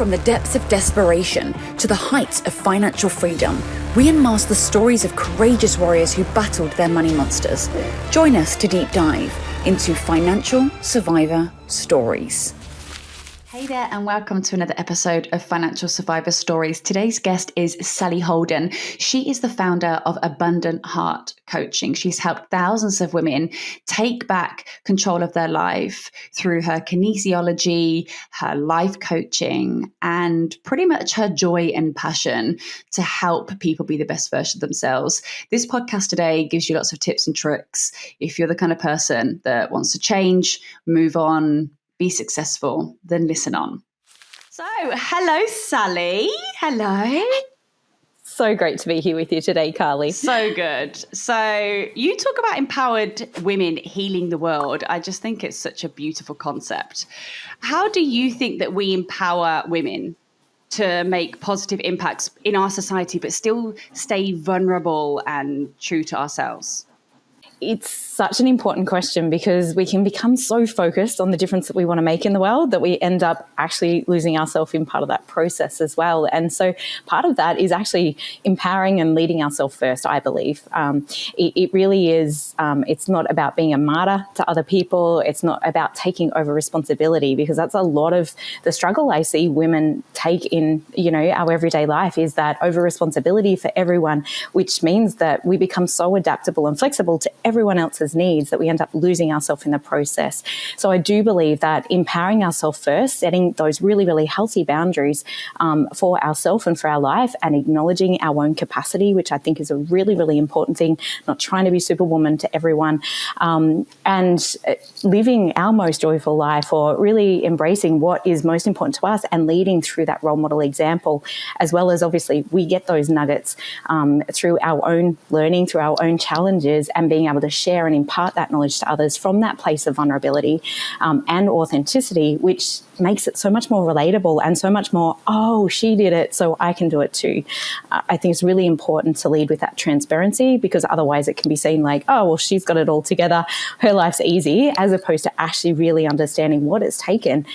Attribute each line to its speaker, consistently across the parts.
Speaker 1: From the depths of desperation to the heights of financial freedom, we unmask the stories of courageous warriors who battled their money monsters. Join us to deep dive into Financial Survivor Stories. Hey there, and welcome to another episode of Financial Survivor Stories. Today's guest is Sally Holden. She is the founder of Abundant Heart Coaching. She's helped thousands of women take back control of their life through her kinesiology, her life coaching, and pretty much her joy and passion to help people be the best version of themselves. This podcast today gives you lots of tips and tricks if you're the kind of person that wants to change, move on, be successful, then listen on. So, hello, Sally. Hello.
Speaker 2: So great to be here with you today, Carly.
Speaker 1: So good. So you talk about empowered women healing the world. I just think it's such a beautiful concept. How do you think that we empower women to make positive impacts in our society, but still stay vulnerable and true to ourselves?
Speaker 2: It's such an important question because we can become so focused on the difference that we want to make in the world that we end up actually losing ourselves in part of that process as well. And so part of that is actually empowering and leading ourselves first, I believe. It really is, it's not about being a martyr to other people. It's not about taking over responsibility, because that's a lot of the struggle I see women take in, our everyday life, is that over responsibility for everyone, which means that we become so adaptable and flexible to everyone else's needs that we end up losing ourselves in the process. So I do believe that empowering ourselves first, setting those really, really healthy boundaries for ourselves and for our life, and acknowledging our own capacity, which I think is a really, really important thing, not trying to be superwoman to everyone, and living our most joyful life, or really embracing what is most important to us and leading through that role model example, as well as obviously we get those nuggets through our own learning, through our own challenges, and being able to share and impart that knowledge to others from that place of vulnerability and authenticity, which makes it so much more relatable and so much more, oh, she did it, so I can do it too. I think it's really important to lead with that transparency, because otherwise it can be seen like, oh, well, she's got it all together, her life's easy, as opposed to actually really understanding what it's taken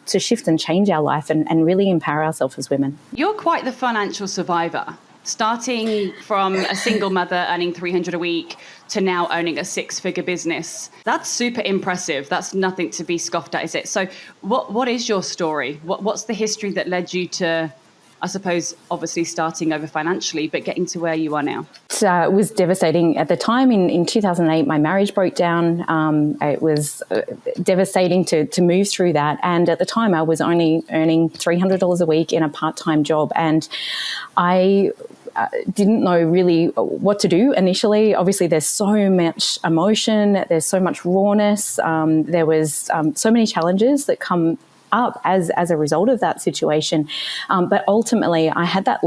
Speaker 2: to shift and change our life and really empower ourselves as women.
Speaker 1: You're quite the financial survivor. Starting from a single mother earning $300 a week to now owning a six-figure business. That's super impressive. That's nothing to be scoffed at, is it? So what is your story? What's the history that led you to, I suppose, obviously starting over financially, but getting to where you are now?
Speaker 2: It was devastating at the time. In 2008, my marriage broke down. It was devastating to move through that. And at the time, I was only earning $300 a week in a part-time job. And I didn't know really what to do initially. Obviously, there's so much emotion. There's so much rawness. There was so many challenges that come up as a result of that situation. But ultimately, I had that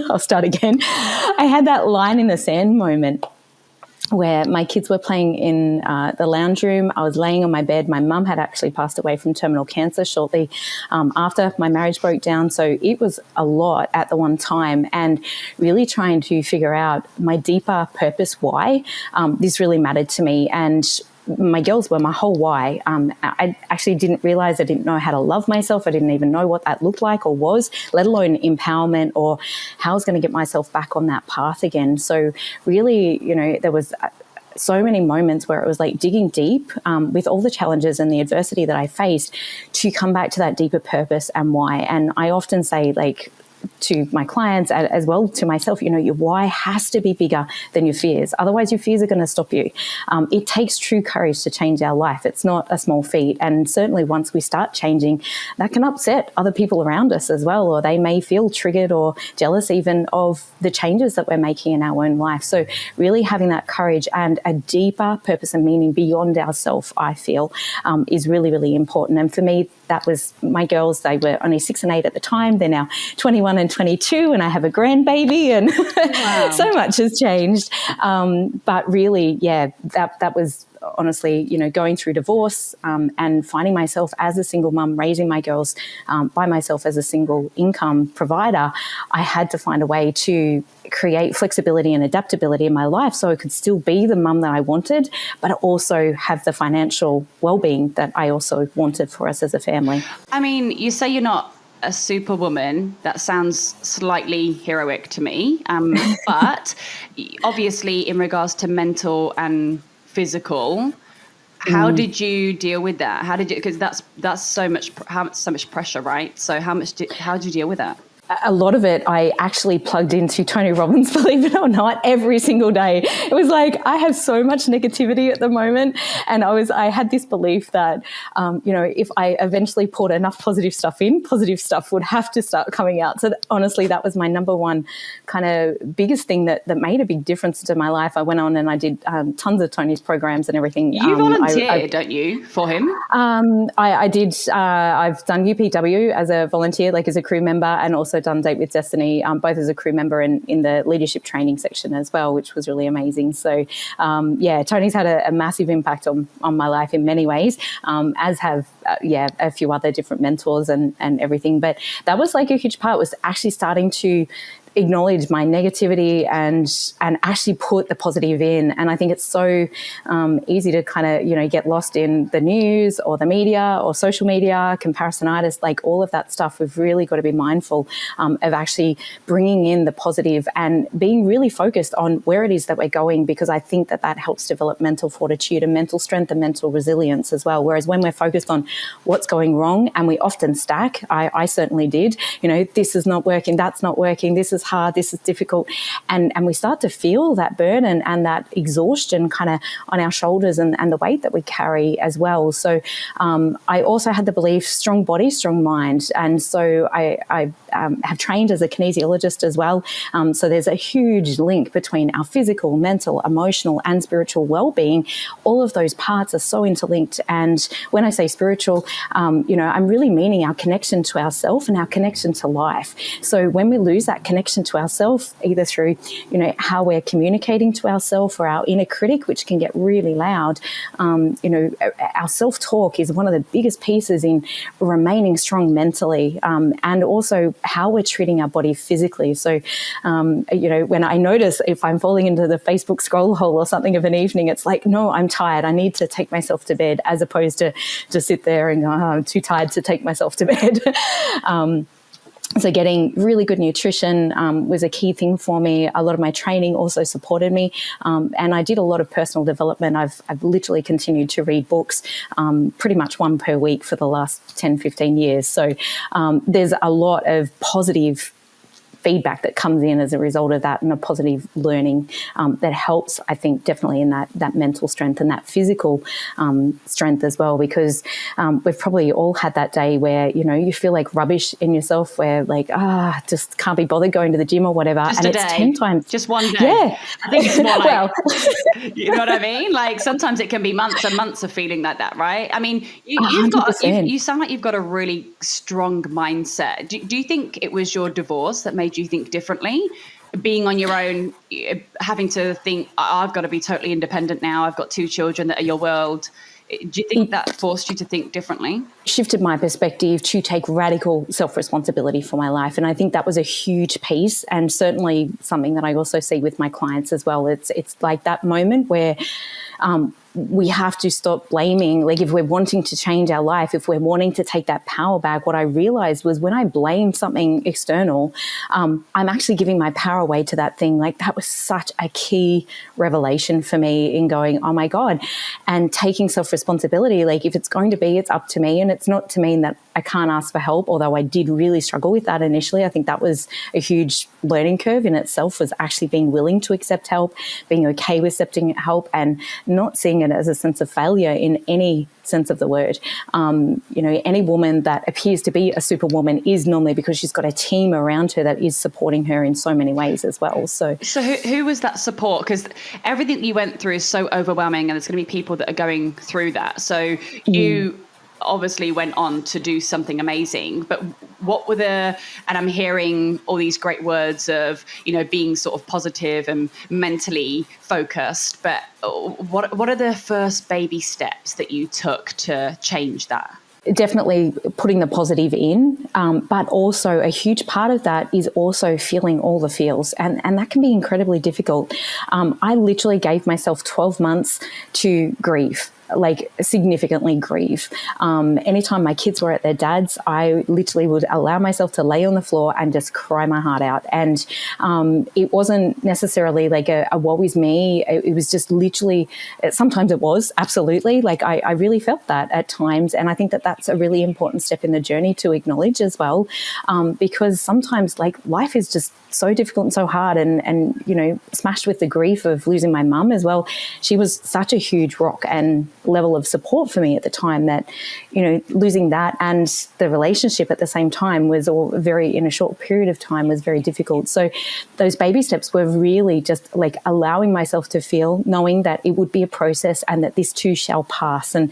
Speaker 2: I'll start again. I had that line in the sand moment where my kids were playing in the lounge room. I was laying on my bed. My mum had actually passed away from terminal cancer shortly after my marriage broke down. So it was a lot at the one time, and really trying to figure out my deeper purpose, why this really mattered to me. And my girls were my whole why. I actually didn't realize, I didn't know how to love myself. I didn't even know what that looked like or was, let alone empowerment or how I was going to get myself back on that path again. So really, there was so many moments where it was like digging deep with all the challenges and the adversity that I faced to come back to that deeper purpose and why. And I often say, like, to my clients as well to myself, your why has to be bigger than your fears. Otherwise, your fears are going to stop you. It takes true courage to change our life. It's not a small feat. And certainly once we start changing, that can upset other people around us as well, or they may feel triggered or jealous even of the changes that we're making in our own life. So really having that courage and a deeper purpose and meaning beyond ourself, I feel, is really, really important. And for me, that was my girls. They were only 6 and 8 at the time. They're now 21 and 22, and I have a grandbaby, and wow. So much has changed. But really, that was honestly, going through divorce and finding myself as a single mum, raising my girls by myself as a single income provider, I had to find a way to create flexibility and adaptability in my life so I could still be the mum that I wanted, but also have the financial well-being that I also wanted for us as a family.
Speaker 3: I mean, you say you're not a superwoman. That sounds slightly heroic to me. But obviously in regards to mental and physical, how did you deal with that? How did you, because that's so much pressure, right? So how did you deal with that?
Speaker 2: A lot of it, I actually plugged into Tony Robbins, believe it or not, every single day. It was like, I have so much negativity at the moment. And I had this belief that, if I eventually poured enough positive stuff in, positive stuff would have to start coming out. So honestly, that was my number one kind of biggest thing that made a big difference to my life. I went on and I did tons of Tony's programs and everything.
Speaker 3: You volunteer, don't you, for him?
Speaker 2: I did. I've done UPW as a volunteer, like as a crew member, and also done Date with Destiny, both as a crew member and in the leadership training section as well, which was really amazing. So, Tony's had a massive impact on my life in many ways, as have, a few other different mentors and everything. But that was like a huge part, was actually starting to acknowledge my negativity and actually put the positive in. And I think it's so easy to kind of, get lost in the news or the media or social media, comparisonitis, like all of that stuff. We've really got to be mindful of actually bringing in the positive and being really focused on where it is that we're going, because I think that helps develop mental fortitude and mental strength and mental resilience as well. Whereas when we're focused on what's going wrong, and we often stack, I certainly did, this is not working, that's not working, this is hard, this is difficult, and we start to feel that burden and that exhaustion kind of on our shoulders and the weight that we carry as well. So I also had the belief, strong body, strong mind, and so I have trained as a kinesiologist as well. So there's a huge link between our physical, mental, emotional, and spiritual well-being. All of those parts are so interlinked. And when I say spiritual, I'm really meaning our connection to ourself and our connection to life. So when we lose that connection to ourselves, either through, how we're communicating to ourselves or our inner critic, which can get really loud, our self-talk is one of the biggest pieces in remaining strong mentally, and also how we're treating our body physically. So, when I notice if I'm falling into the Facebook scroll hole or something of an evening, it's like, no, I'm tired, I need to take myself to bed, as opposed to just sit there and go, oh, I'm too tired to take myself to bed. So getting really good nutrition was a key thing for me. A lot of my training also supported me. And I did a lot of personal development. I've literally continued to read books, pretty much one per week for the last 10, 15 years. So there's a lot of positive feedback that comes in as a result of that, and a positive learning that helps, I think, definitely in that mental strength and that physical strength as well, because we've probably all had that day where, you feel like rubbish in yourself, where like, just can't be bothered going to the gym or whatever.
Speaker 3: Just
Speaker 2: and
Speaker 3: a
Speaker 2: it's
Speaker 3: day.
Speaker 2: 10 times.
Speaker 3: Just one day.
Speaker 2: Yeah.
Speaker 3: I think it's more like,
Speaker 2: well,
Speaker 3: you know what I mean? Like sometimes it can be months and months of feeling like that, right? I mean, you sound like you've got a really strong mindset. Do you think it was your divorce that made you think differently? Being on your own, having to think, I've got to be totally independent now, I've got 2 children that are your world. Do you think that forced you to think differently?
Speaker 2: Shifted my perspective to take radical self-responsibility for my life. And I think that was a huge piece, and certainly something that I also see with my clients as well. It's like that moment where we have to stop blaming. Like if we're wanting to change our life, if we're wanting to take that power back, what I realized was when I blame something external, I'm actually giving my power away to that thing. Like that was such a key revelation for me in going, oh my God, and taking self-responsibility. Like if it's going to be, it's up to me. And it's not to mean that I can't ask for help, although I did really struggle with that initially. I think that was a huge learning curve in itself, was actually being willing to accept help, being okay with accepting help, and not seeing it as a sense of failure in any sense of the word. Any woman that appears to be a superwoman is normally because she's got a team around her that is supporting her in so many ways as well. So
Speaker 3: who was that support? Because everything you went through is so overwhelming, and there's going to be people that are going through that. So you obviously went on to do something amazing, but what were and I'm hearing all these great words of, being sort of positive and mentally focused, but what are the first baby steps that you took to change that?
Speaker 2: Definitely putting the positive in, but also a huge part of that is also feeling all the feels, and that can be incredibly difficult. I literally gave myself 12 months to grieve, like significantly grieve. Anytime my kids were at their dad's, I literally would allow myself to lay on the floor and just cry my heart out. And it wasn't necessarily like a woe is me. It was just literally, sometimes it was, absolutely. Like I really felt that at times. And I think that that's a really important step in the journey to acknowledge as well, because sometimes like life is just so difficult and so hard, and smashed with the grief of losing my mum as well. She was such a huge rock and level of support for me at the time that, losing that and the relationship at the same time was in a short period of time was very difficult. So those baby steps were really just like allowing myself to feel, knowing that it would be a process and that this too shall pass. And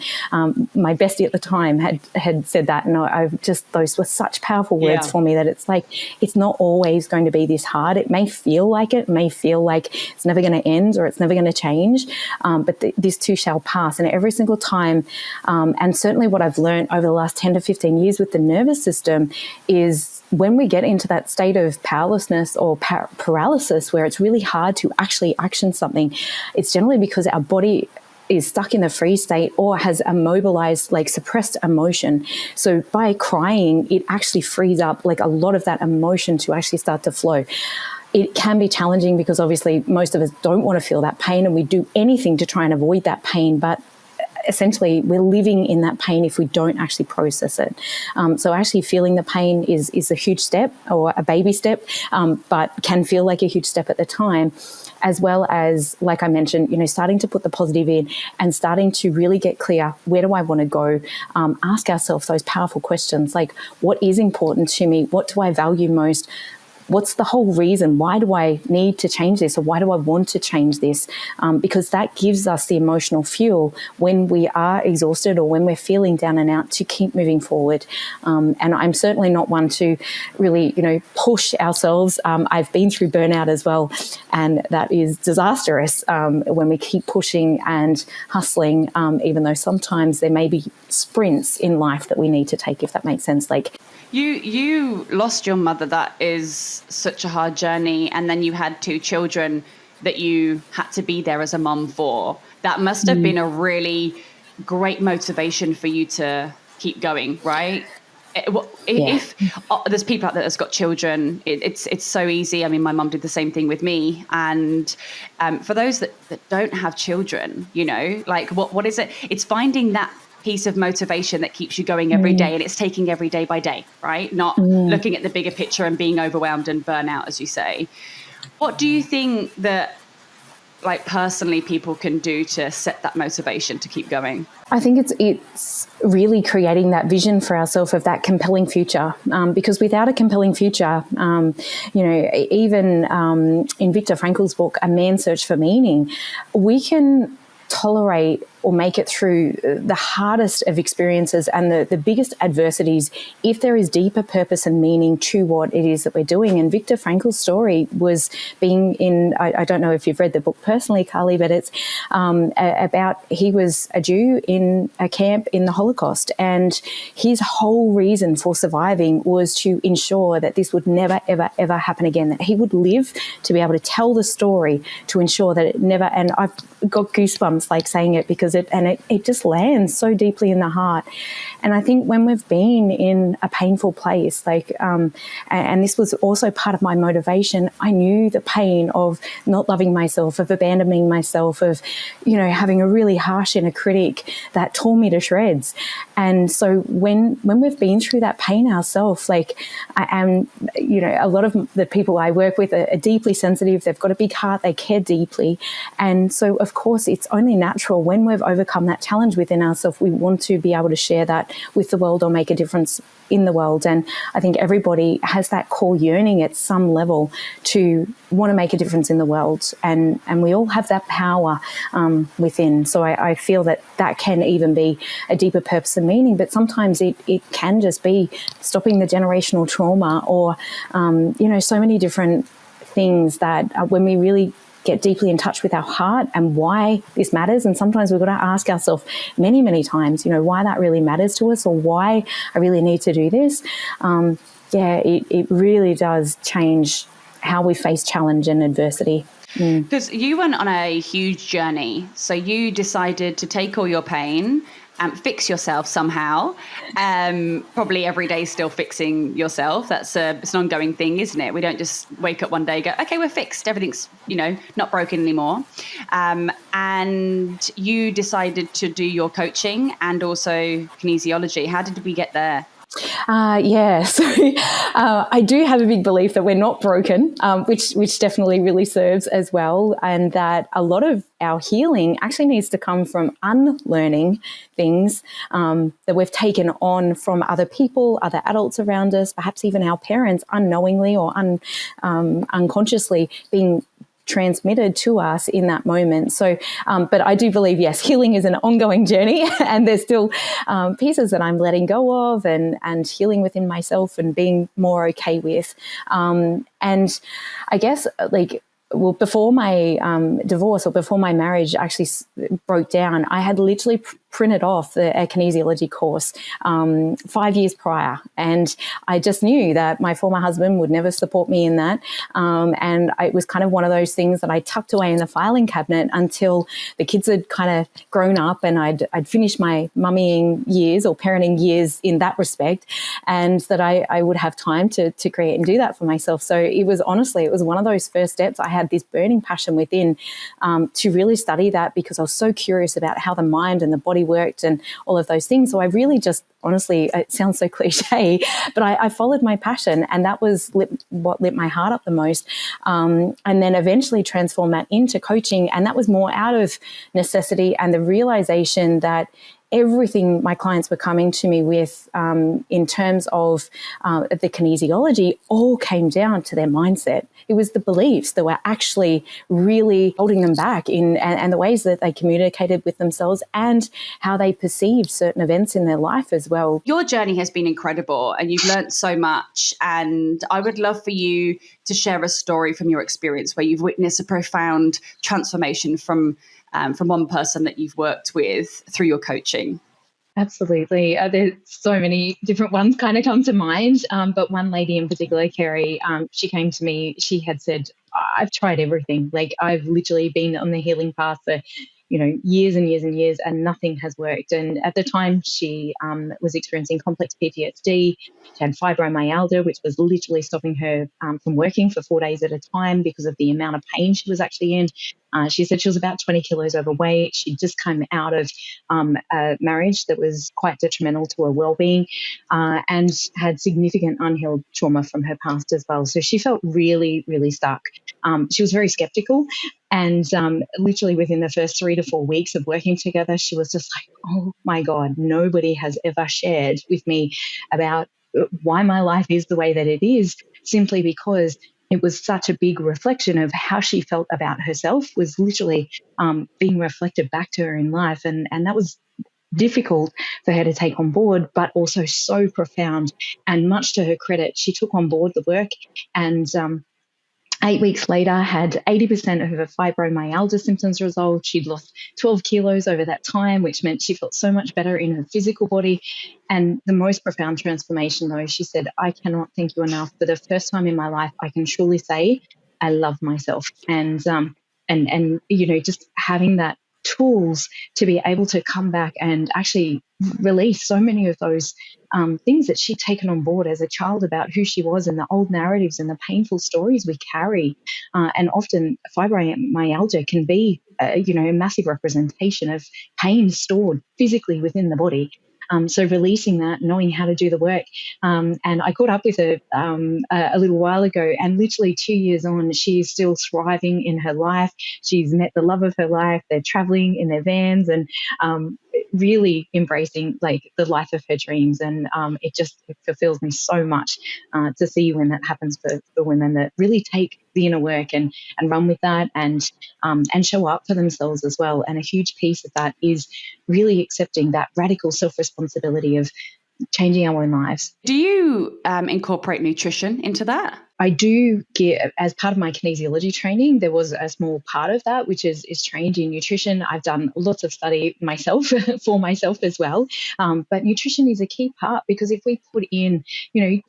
Speaker 2: my bestie at the time had said that, and those were such powerful words for me, that it's like, it's not always going to be this hard. It may feel like it's never going to end or it's never going to change, but this too shall pass. And every single time, and certainly what I've learned over the last 10 to 15 years with the nervous system is when we get into that state of powerlessness or paralysis where it's really hard to actually action something, it's generally because our body is stuck in the freeze state or has immobilized, like suppressed emotion. So by crying, it actually frees up like a lot of that emotion to actually start to flow. It can be challenging because obviously most of us don't want to feel that pain, and we do anything to try and avoid that pain, but essentially we're living in that pain if we don't actually process it. So actually feeling the pain is a huge step, or a baby step, but can feel like a huge step at the time, as well as, like I mentioned, starting to put the positive in and starting to really get clear, where do I want to go? Ask ourselves those powerful questions like, what is important to me? What do I value most? What's the whole reason? Why do I need to change this, or why do I want to change this? Because that gives us the emotional fuel when we are exhausted or when we're feeling down and out to keep moving forward. And I'm certainly not one to really, push ourselves. I've been through burnout as well, and that is disastrous when we keep pushing and hustling, even though sometimes there may be sprints in life that we need to take, if that makes sense. Like,
Speaker 3: You lost your mother. That is such a hard journey. And then you had 2 children that you had to be there as a mum for. That must have been a really great motivation for you to keep going, right? If there's people out there that's got children, it's so easy. I mean, my mum did the same thing with me. And for those that don't have children, like what is it? It's finding that piece of motivation that keeps you going every day, and it's taking every day by day, right? Not looking at the bigger picture and being overwhelmed and burnout, as you say. What do you think that, like, personally people can do to set that motivation to keep going?
Speaker 2: I think it's really creating that vision for ourselves of that compelling future, because without a compelling future, even in Viktor Frankl's book, A Man's Search for Meaning, we can tolerate or make it through the hardest of experiences and the biggest adversities if there is deeper purpose and meaning to what it is that we're doing. And Viktor Frankl's story was being in, I don't know if you've read the book personally, Carly, but it's about, he was a Jew in a camp in the Holocaust, and his whole reason for surviving was to ensure that this would never, ever, ever happen again, that he would live to be able to tell the story to ensure that it never, and I've got goosebumps like saying it because it just lands so deeply in the heart. And I think when we've been in a painful place, like, and this was also part of my motivation, I knew the pain of not loving myself, of abandoning myself, of, having a really harsh inner critic that tore me to shreds. And so when we've been through that pain ourselves, like, a lot of the people I work with are deeply sensitive. They've got a big heart. They care deeply. And so, of course, it's only natural when we've overcome that challenge within ourselves, we want to be able to share that with the world or make a difference in the world. And I think everybody has that core yearning at some level to want to make a difference in the world. And we all have that power within. So I feel that can even be a deeper purpose and meaning. But sometimes it can just be stopping the generational trauma or, so many different things that when we really get deeply in touch with our heart and why this matters. And sometimes we've got to ask ourselves many, many times, why that really matters to us or why I really need to do this. It really does change how we face challenge and adversity.
Speaker 3: Because you went on a huge journey. So you decided to take all your pain and fix yourself somehow. Probably every day still fixing yourself. It's an ongoing thing, isn't it? We don't just wake up one day and go, okay, we're fixed. Everything's, not broken anymore. And you decided to do your coaching and also kinesiology. How did we get there?
Speaker 2: So I do have a big belief that we're not broken, which definitely really serves as well, and that a lot of our healing actually needs to come from unlearning things that we've taken on from other people, other adults around us, perhaps even our parents, unknowingly or unconsciously being transmitted to us in that moment. So, but I do believe, yes, healing is an ongoing journey and there's still pieces that I'm letting go of and healing within myself and being more okay with. And I guess before my divorce or before my marriage actually broke down, I had literally printed off a kinesiology course 5 years prior. And I just knew that my former husband would never support me in that. And it was kind of one of those things that I tucked away in the filing cabinet until the kids had kind of grown up and I'd finished my mummying years or parenting years in that respect, and that I would have time to create and do that for myself. So it was one of those first steps. I had this burning passion within to really study that because I was so curious about how the mind and the body worked and all of those things. So I really just, honestly, it sounds so cliche, but I followed my passion, and that was what lit my heart up the most. And then eventually transformed that into coaching. And that was more out of necessity and the realization that everything my clients were coming to me with in terms of the kinesiology all came down to their mindset. It was the beliefs that were actually really holding them back and the ways that they communicated with themselves and how they perceived certain events in their life as well.
Speaker 3: Your journey has been incredible and you've learned so much. And I would love for you to share a story from your experience where you've witnessed a profound transformation from one person that you've worked with through your coaching.
Speaker 4: Absolutely. There's so many different ones kind of come to mind. But one lady in particular, Kerry, she came to me, she had said, I've tried everything. I've literally been on the healing path for, years and years and years, and nothing has worked. And at the time she was experiencing complex PTSD. She had fibromyalgia, which was literally stopping her from working for 4 days at a time because of the amount of pain she was actually in. She said she was about 20 kilos overweight. She'd just come out of a marriage that was quite detrimental to her well-being and had significant unhealed trauma from her past as well. So she felt really, really stuck. She was very skeptical. And literally within the first 3 to 4 weeks of working together, she was just like, oh, my God, nobody has ever shared with me about why my life is the way that it is, simply because it was such a big reflection of how she felt about herself was literally being reflected back to her in life. And that was difficult for her to take on board, but also so profound. And much to her credit, she took on board the work and 8 weeks later had 80% of her fibromyalgia symptoms resolved. She'd lost 12 kilos over that time, which meant she felt so much better in her physical body. And the most profound transformation, though, she said, I cannot thank you enough. For the first time in my life, I can truly say I love myself. And just having that tools to be able to come back and actually release so many of those things that she'd taken on board as a child about who she was, and the old narratives and the painful stories we carry. And often fibromyalgia can be, a massive representation of pain stored physically within the body. So releasing that, knowing how to do the work. And I caught up with her a little while ago, and literally 2 years on, she is still thriving in her life. She's met the love of her life. They're traveling in their vans and really embracing like the life of her dreams. And it fulfills me so much to see when that happens for women that really take the inner work and run with that and show up for themselves as well. And a huge piece of that is really accepting that radical self-responsibility of changing our own lives.
Speaker 3: Do you incorporate nutrition into that?
Speaker 4: I do get, as part of my kinesiology training, there was a small part of that, which is trained in nutrition. I've done lots of study myself for myself as well. But nutrition is a key part, because if we put in,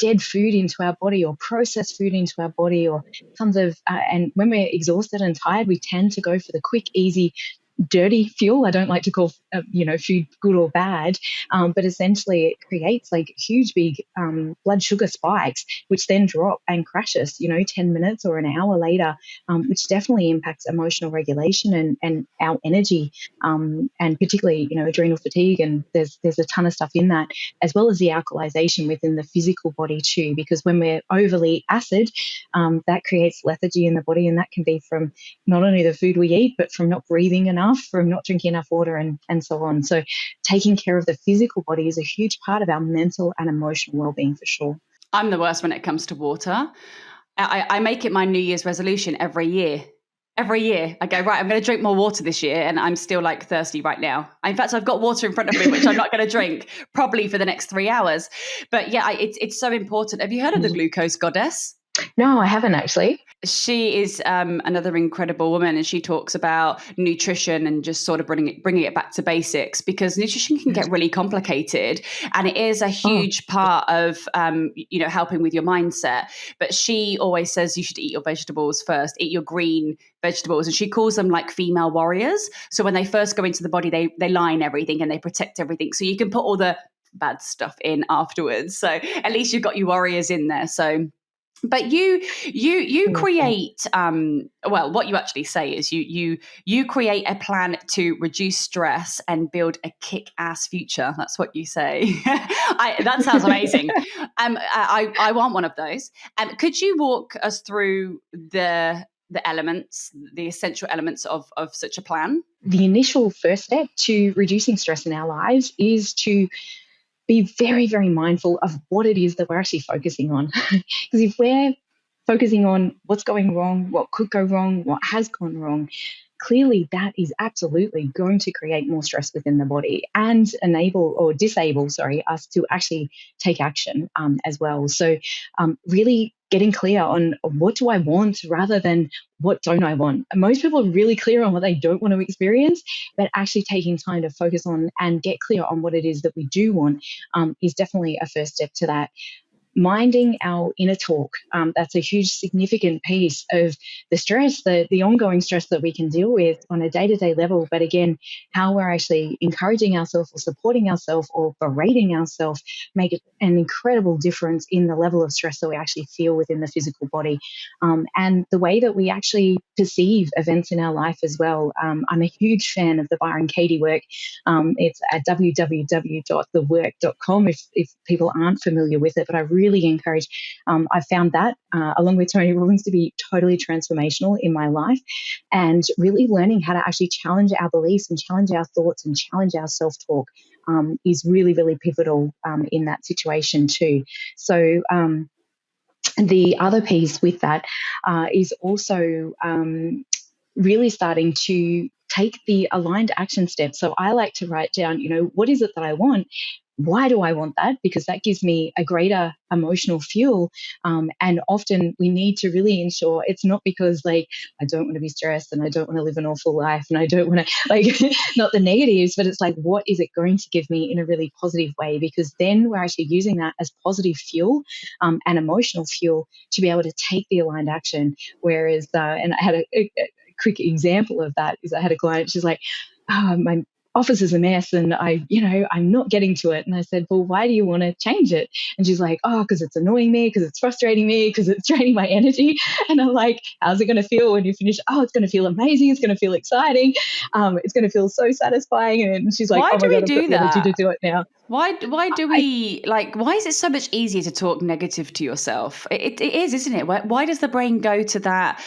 Speaker 4: dead food into our body or processed food into our body or tons of, and when we're exhausted and tired, we tend to go for the quick, easy, dirty fuel. I don't like to call food good or bad, but essentially it creates like huge big blood sugar spikes, which then drop and crash us 10 minutes or an hour later, which definitely impacts emotional regulation and our energy, and particularly adrenal fatigue. And there's a ton of stuff in that, as well as the alkalization within the physical body too, because when we're overly acid, that creates lethargy in the body, and that can be from not only the food we eat, but from not breathing enough, from not drinking enough water, and so on. So taking care of the physical body is a huge part of our mental and emotional well-being for sure.
Speaker 3: I'm the worst when it comes to water. I make it my New Year's resolution every year. Every year I go, right, I'm going to drink more water this year, and I'm still like thirsty right now. In fact, I've got water in front of me, which I'm not going to drink probably for the next 3 hours. But yeah, it's so important. Have you heard of the glucose goddess?
Speaker 4: No, I haven't actually.
Speaker 3: She is another incredible woman, and she talks about nutrition and just sort of bringing it back to basics, because nutrition can get really complicated, and it is a huge part of helping with your mindset. But she always says you should eat your vegetables first, eat your green vegetables, and she calls them like female warriors. So when they first go into the body, they line everything and they protect everything, so you can put all the bad stuff in afterwards. So at least you've got your warriors in there. So. But you create what you actually say is you create a plan to reduce stress and build a kick-ass future. That's what you say. That sounds amazing. I want one of those. Could you walk us through the elements, the essential elements of such a plan?
Speaker 4: The initial first step to reducing stress in our lives is to be very, very mindful of what it is that we're actually focusing on. Because if we're focusing on what's going wrong, what could go wrong, what has gone wrong, clearly that is absolutely going to create more stress within the body and disable us to actually take action as well. So really getting clear on what do I want rather than what don't I want. Most people are really clear on what they don't want to experience, but actually taking time to focus on and get clear on what it is that we do want is definitely a first step to that. Minding our inner talk, that's a huge significant piece of the stress, the ongoing stress that we can deal with on a day-to-day level. But again, how we're actually encouraging ourselves or supporting ourselves or berating ourselves make an incredible difference in the level of stress that we actually feel within the physical body, and the way that we actually perceive events in our life as well. I'm a huge fan of the Byron Katie work. It's at www.thework.com if people aren't familiar with it, but I really encourage, I found that along with Tony Robbins to be totally transformational in my life, and really learning how to actually challenge our beliefs and challenge our thoughts and challenge our self-talk is really, really pivotal in that situation too. So the other piece with that is also really starting to take the aligned action steps. So I like to write down, what is it that I want? Why do I want that? Because that gives me a greater emotional fuel. And often we need to really ensure it's not because I don't want to be stressed and I don't want to live an awful life and I don't want to not the negatives, but it's what is it going to give me in a really positive way? Because then we're actually using that as positive fuel and emotional fuel to be able to take the aligned action. Whereas, and I had a quick example of that is I had a client, she's like, office is a mess and I'm not getting to it. And I said, well, why do you want to change it? And she's like, oh, because it's annoying me, because it's frustrating me, because it's draining my energy. And I'm like, how's it going to feel when you finish? Oh, it's going to feel amazing. It's going to feel exciting. It's going to feel so satisfying. And she's like,
Speaker 3: why
Speaker 4: oh
Speaker 3: do
Speaker 4: my
Speaker 3: we
Speaker 4: God, I've
Speaker 3: do
Speaker 4: got the energy
Speaker 3: that?
Speaker 4: to do it now.
Speaker 3: Why do we why is it so much easier to talk negative to yourself? It is, isn't it? Why does the brain go to that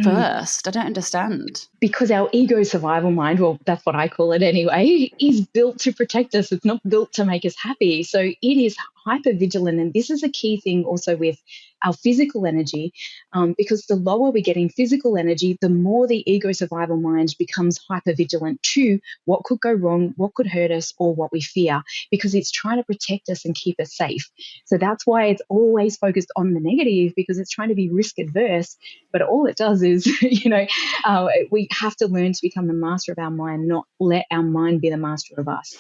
Speaker 3: first? I don't understand.
Speaker 4: Because our ego survival mind, well, that's what I call it anyway, is built to protect us. It's not built to make us happy. So it is hyper vigilant. And this is a key thing also with our physical energy, because the lower we get in physical energy, the more the ego survival mind becomes hyper vigilant to what could go wrong, what could hurt us, or what we fear, because it's trying to protect us and keep us safe. So that's why it's always focused on the negative, because it's trying to be risk adverse. But all it does is, we have to learn to become the master of our mind, not let our mind be the master of us.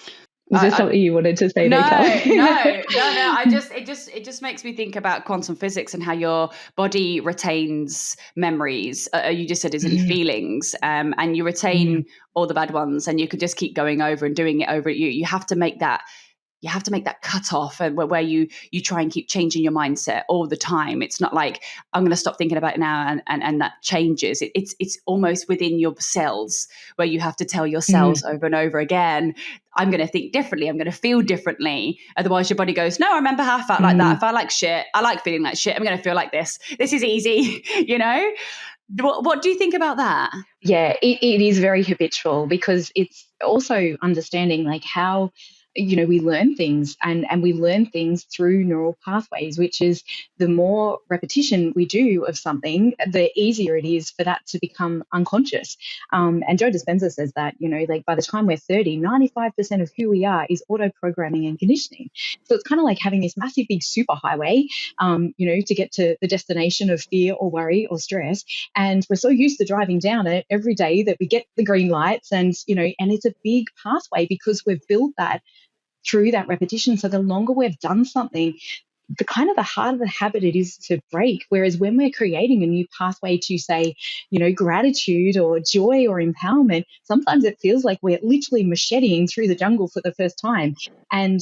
Speaker 4: Was there something you wanted to say
Speaker 3: no,
Speaker 4: there, Kelly?
Speaker 3: No. It just makes me think about quantum physics and how your body retains memories. You just said is in feelings, and you retain all the bad ones, and you could just keep going over and doing it over. You have to make that. You have to make that cutoff, and where you try and keep changing your mindset all the time. It's not like I'm going to stop thinking about it now and that changes. It's almost within your cells where you have to tell your cells over and over again, I'm going to think differently. I'm going to feel differently. Otherwise, your body goes, no, I remember how I felt like that. I felt like shit. I like feeling like shit. I'm going to feel like this. This is easy, What do you think about that?
Speaker 4: Yeah, it is very habitual, because it's also understanding like how we learn things, and we learn things through neural pathways, which is the more repetition we do of something, the easier it is for that to become unconscious. And Joe Dispenza says that, like by the time we're 30, 95% of who we are is auto programming and conditioning. So it's kind of like having this massive big superhighway, to get to the destination of fear or worry or stress. And we're so used to driving down it every day that we get the green lights, and it's a big pathway because we've built that through that repetition. So the longer we've done something, the harder the habit it is to break. Whereas when we're creating a new pathway to, say, gratitude or joy or empowerment, sometimes it feels like we're literally macheting through the jungle for the first time. And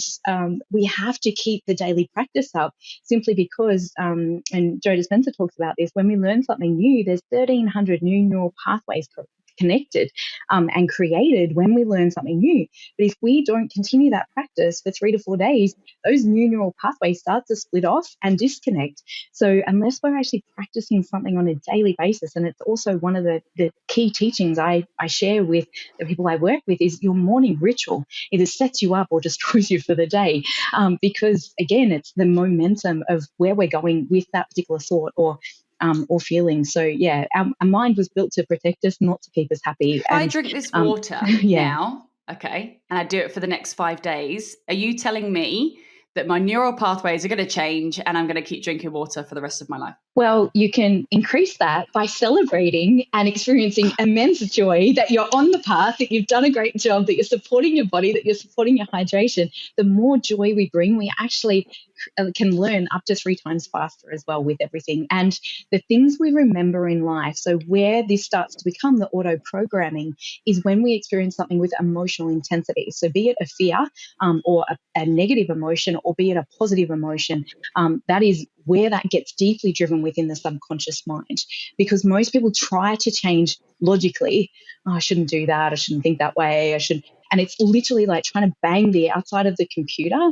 Speaker 4: we have to keep the daily practice up, simply because, and Joe Dispenza talks about this, when we learn something new, there's 1,300 new neural pathways connected and created when we learn something new. But if we don't continue that practice for 3 to 4 days, those new neural pathways start to split off and disconnect. So unless we're actually practicing something on a daily basis, and it's also one of the key teachings I share with the people I work with, is your morning ritual. Either sets you up or destroys you for the day, because again, it's the momentum of where we're going with that particular thought or feeling. So yeah, our mind was built to protect us, not to keep us happy.
Speaker 3: If I drink this water now, okay, and I do it for the next 5 days, are you telling me that my neural pathways are going to change and I'm going to keep drinking water for the rest of my life?
Speaker 4: Well, you can increase that by celebrating and experiencing immense joy that you're on the path, that you've done a great job, that you're supporting your body, that you're supporting your hydration. The more joy we bring, we actually can learn up to 3 times faster as well with everything. And the things we remember in life, so where this starts to become the auto programming, is when we experience something with emotional intensity. So be it a fear or a negative emotion, or be it a positive emotion, that is where that gets deeply driven within the subconscious mind. Because most people try to change logically. Oh, I shouldn't do that. I shouldn't think that way. And it's literally like trying to bang the outside of the computer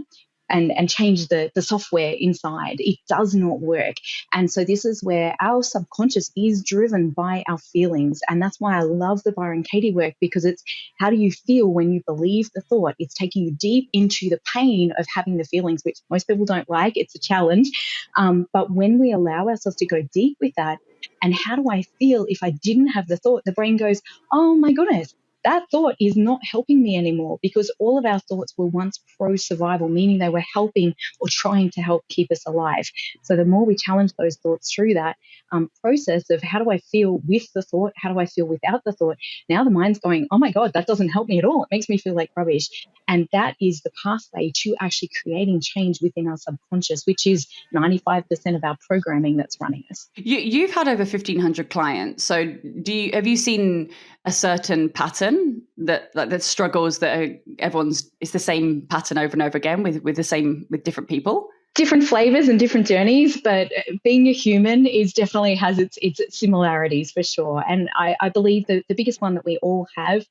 Speaker 4: and change the software inside. It does not work. And so this is where our subconscious is driven by our feelings. And that's why I love the Byron Katie work, because it's how do you feel when you believe the thought? It's taking you deep into the pain of having the feelings, which most people don't like. It's a challenge. But when we allow ourselves to go deep with that, and how do I feel if I didn't have the thought? The brain goes, oh my goodness, that thought is not helping me anymore, because all of our thoughts were once pro-survival, meaning they were helping or trying to help keep us alive. So the more we challenge those thoughts through that process of how do I feel with the thought, how do I feel without the thought, now the mind's going, oh my God, that doesn't help me at all. It makes me feel like rubbish. And that is the pathway to actually creating change within our subconscious, which is 95% of our programming that's running us.
Speaker 3: You've had over 1,500 clients. So have you seen a certain pattern pattern that like the struggles that are, it's the same pattern over and over again with different people?
Speaker 4: Different flavors and different journeys, but being a human is definitely has its similarities for sure. And I believe that the biggest one that we all have,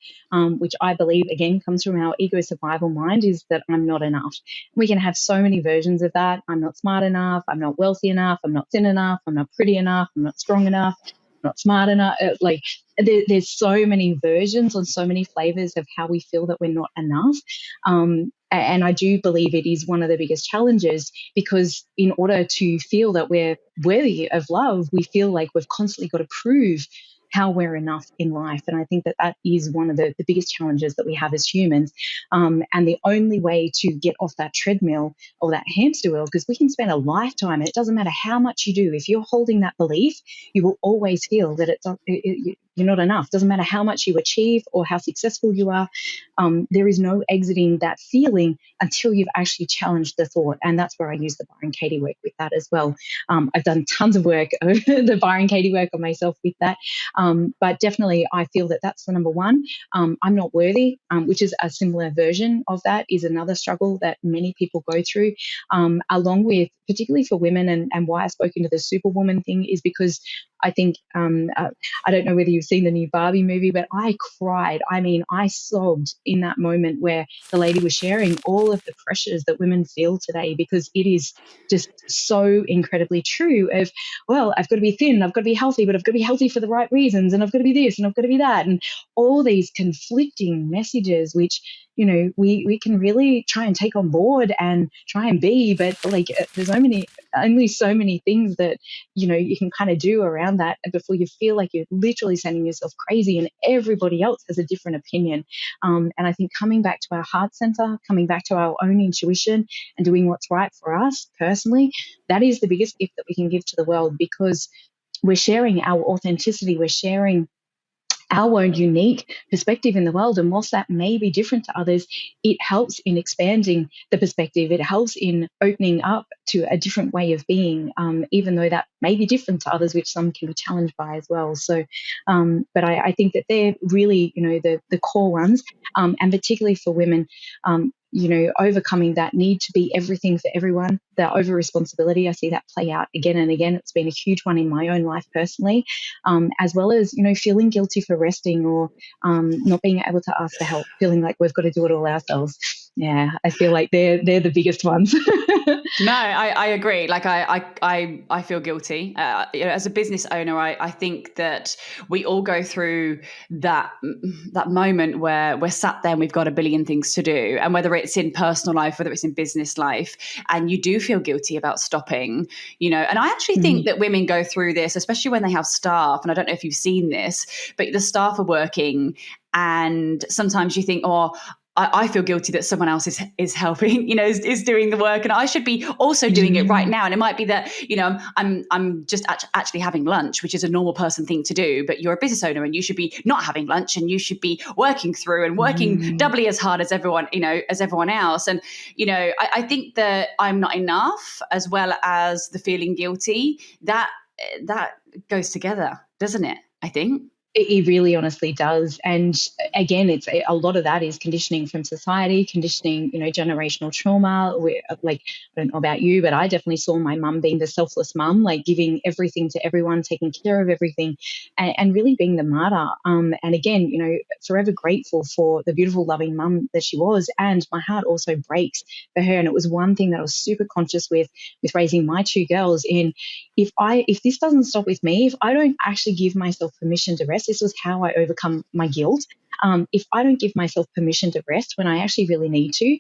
Speaker 4: which I believe again comes from our ego survival mind, is that I'm not enough. We can have so many versions of that. I'm not smart enough. I'm not wealthy enough. I'm not thin enough. I'm not pretty enough. I'm not strong enough. I'm not smart enough. Like there's so many versions and so many flavors of how we feel that we're not enough. And I do believe it is one of the biggest challenges, because in order to feel that we're worthy of love, we feel like we've constantly got to prove how we're enough in life. And I think that that is one of the biggest challenges that we have as humans. And the only way to get off that treadmill or that hamster wheel, because we can spend a lifetime, and it doesn't matter how much you do, if you're holding that belief, you will always feel that you're not enough. Doesn't matter how much you achieve or how successful you are. There is no exiting that feeling until you've actually challenged the thought. And that's where I use the Byron Katie work with that as well. I've done tons of work, the Byron Katie work on myself with that. But definitely I feel that that's the number one. I'm not worthy, which is a similar version of that, is another struggle that many people go through, along with, particularly for women, and why I spoke into the Superwoman thing is because I think, I don't know whether you've seen the new Barbie movie, but I cried. I mean, I sobbed in that moment where the lady was sharing all of the pressures that women feel today, because it is just so incredibly true of, well, I've got to be thin, I've got to be healthy, but I've got to be healthy for the right reasons, and I've got to be this, and I've got to be that, and all these conflicting messages, which, you know, we can really try and take on board and try and be, but like there's only so many things that, you know, you can kind of do around that before you feel like you're literally sending yourself crazy and everybody else has a different opinion. And I think coming back to our heart center, coming back to our own intuition and doing what's right for us personally, that is the biggest gift that we can give to the world, because we're sharing our authenticity, we're sharing our own unique perspective in the world. And whilst that may be different to others, it helps in expanding the perspective. It helps in opening up to a different way of being, even though that may be different to others, which some can be challenged by as well. So, but I think that they're really, you know, the core ones, and particularly for women, you know, overcoming that need to be everything for everyone, the over responsibility. I see that play out again and again. It's been a huge one in my own life personally, as well as, you know, feeling guilty for resting, or not being able to ask for help, feeling like we've got to do it all ourselves. Yeah, I feel like they're the biggest ones.
Speaker 3: No, I agree. Like I feel guilty. You know, as a business owner, I think that we all go through that moment where we're sat there and we've got a billion things to do, and whether it's in personal life, whether it's in business life, and you do feel guilty about stopping. You know, and I actually think that women go through this, especially when they have staff. And I don't know if you've seen this, but the staff are working, and sometimes you think, oh, I feel guilty that someone else is helping, you know, is doing the work, and I should be also doing it right now. And it might be that, you know, I'm just actually having lunch, which is a normal person thing to do, but you're a business owner and you should be not having lunch, and you should be working through and working doubly as hard as everyone, you know, as everyone else. And, you know, I think that I'm not enough, as well as the feeling guilty, that goes together, doesn't it? I think.
Speaker 4: It really honestly does. And again, it's a lot of that is conditioning from society, conditioning, you know, generational trauma. Like, I don't know about you, but I definitely saw my mum being the selfless mum, like giving everything to everyone, taking care of everything, and really being the martyr. And again, you know, forever grateful for the beautiful, loving mum that she was. And my heart also breaks for her. And it was one thing that I was super conscious with raising my two girls in, if this doesn't stop with me, if I don't actually give myself permission to rest, this was how I overcome my guilt. If I don't give myself permission to rest when I actually really need to,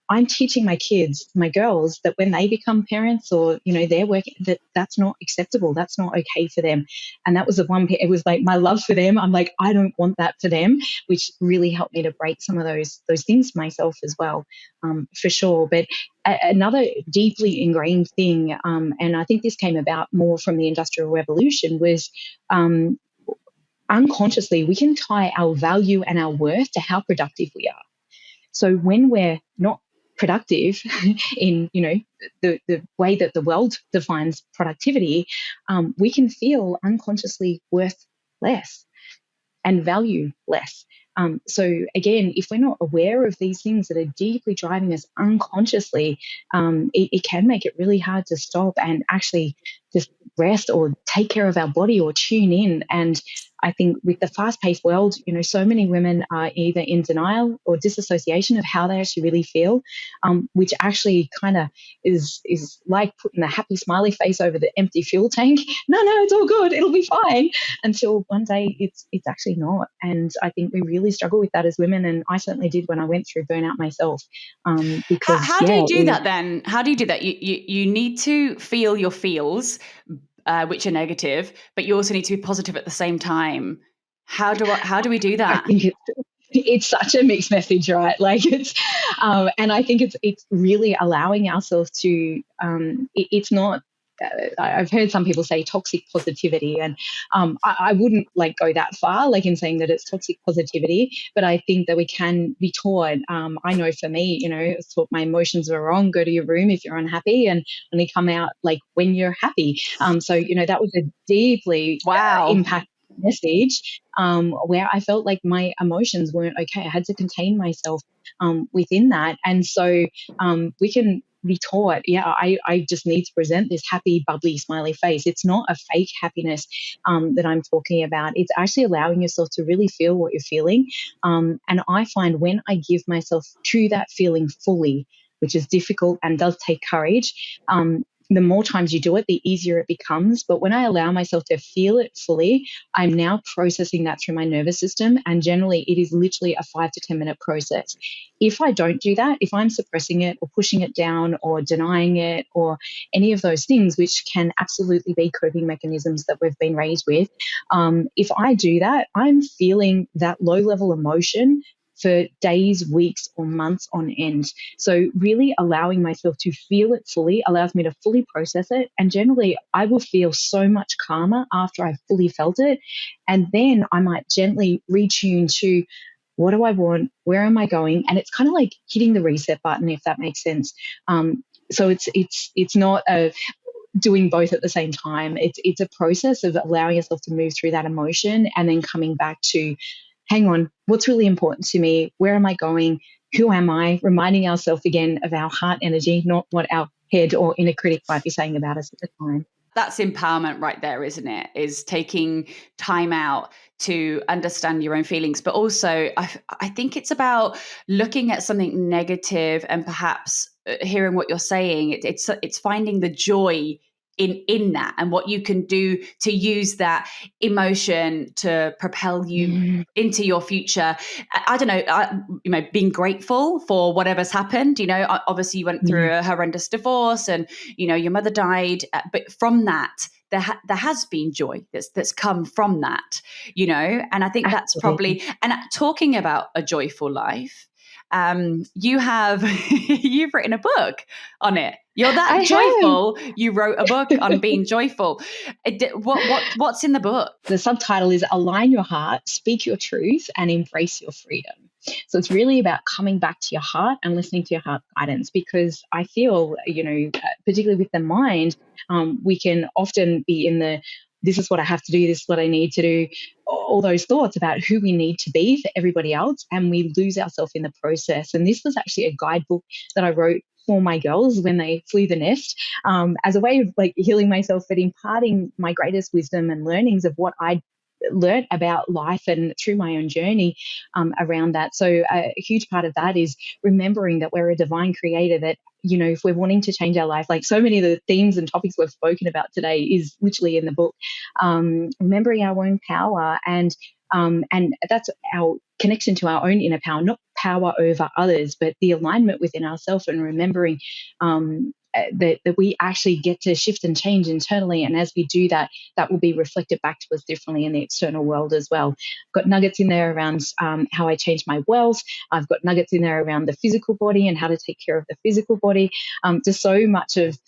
Speaker 4: I'm teaching my kids, my girls, that when they become parents, or, you know, they're working, that's not acceptable. That's not okay for them. And that was the one, it was like my love for them. I'm like, I don't want that for them, which really helped me to break some of those things for myself as well, for sure. But another deeply ingrained thing, and I think this came about more from the Industrial Revolution, was unconsciously we can tie our value and our worth to how productive we are. So when we're not productive in, you know, the way that the world defines productivity, we can feel unconsciously worth less and value less. So again, if we're not aware of these things that are deeply driving us unconsciously, it can make it really hard to stop and actually just rest or take care of our body or tune in. And I think with the fast-paced world, so many women are either in denial or disassociation of how they actually really feel, which actually kind of is like putting a happy smiley face over the empty fuel tank. No, it's all good. It'll be fine. Until one day it's actually not. And I think we really struggle with that as women. And I certainly did when I went through burnout myself. Because
Speaker 3: how do you do that then? How do you do that? You need to feel your feels, which are negative, but you also need to be positive at the same time. How do we do that?
Speaker 4: I think it's such a mixed message, right? Like it's, and I think it's really allowing ourselves to. It's not. I've heard some people say toxic positivity, and I wouldn't like go that far, like in saying that it's toxic positivity. But I think that we can be taught. I know for me, it's taught my emotions are wrong. Go to your room if you're unhappy, and only come out like when you're happy. So that was a deeply impact message where I felt like my emotions weren't okay. I had to contain myself within that. And so we can be taught, I just need to present this happy, bubbly, smiley face. It's not a fake happiness that I'm talking about. It's actually allowing yourself to really feel what you're feeling. And I find when I give myself to that feeling fully, which is difficult and does take courage, the more times you do it, the easier it becomes. But when I allow myself to feel it fully, I'm now processing that through my nervous system. And generally, it is literally a 5 to 10 minute process. If I don't do that, if I'm suppressing it or pushing it down or denying it or any of those things, which can absolutely be coping mechanisms that we've been raised with, if I do that, I'm feeling that low level emotion for days, weeks, or months on end. So really allowing myself to feel it fully allows me to fully process it. And generally, I will feel so much calmer after I've fully felt it. And then I might gently retune to, what do I want? Where am I going? And it's kind of like hitting the reset button, if that makes sense. So it's not a doing both at the same time. It's a process of allowing yourself to move through that emotion and then coming back to, hang on, what's really important to me? Where am I going? Who am I? Reminding ourselves again of our heart energy, not what our head or inner critic might be saying about us at the time.
Speaker 3: That's empowerment right there, isn't it? Is taking time out to understand your own feelings. But also, I think it's about looking at something negative and perhaps hearing what you're saying. It's finding the joy in that and what you can do to use that emotion to propel you into your future. I don't know, being grateful for whatever's happened. Obviously you went through a horrendous divorce and, your mother died. But from that, there has been joy that's come from that, and I think that's probably, and talking about a joyful life, you've written a book on it. You're that joyful. You wrote a book on being joyful. What's in the book?
Speaker 4: The subtitle is Align Your Heart, Speak Your Truth, and Embrace Your Freedom. So it's really about coming back to your heart and listening to your heart guidance, because I feel, particularly with the mind, we can often be in the, this is what I have to do, this is what I need to do, all those thoughts about who we need to be for everybody else, and we lose ourselves in the process. And this was actually a guidebook that I wrote for my girls when they flew the nest, as a way of like healing myself, but imparting my greatest wisdom and learnings of what I learned about life and through my own journey around that. So a huge part of that is remembering that we're a divine creator, that if we're wanting to change our life, like so many of the themes and topics we've spoken about today is literally in the book, remembering our own power, and that's our connection to our own inner power, not power over others, but the alignment within ourselves, and remembering that we actually get to shift and change internally. And as we do that, that will be reflected back to us differently in the external world as well. I've got nuggets in there around how I change my wealth. I've got nuggets in there around the physical body and how to take care of the physical body. Just so much of,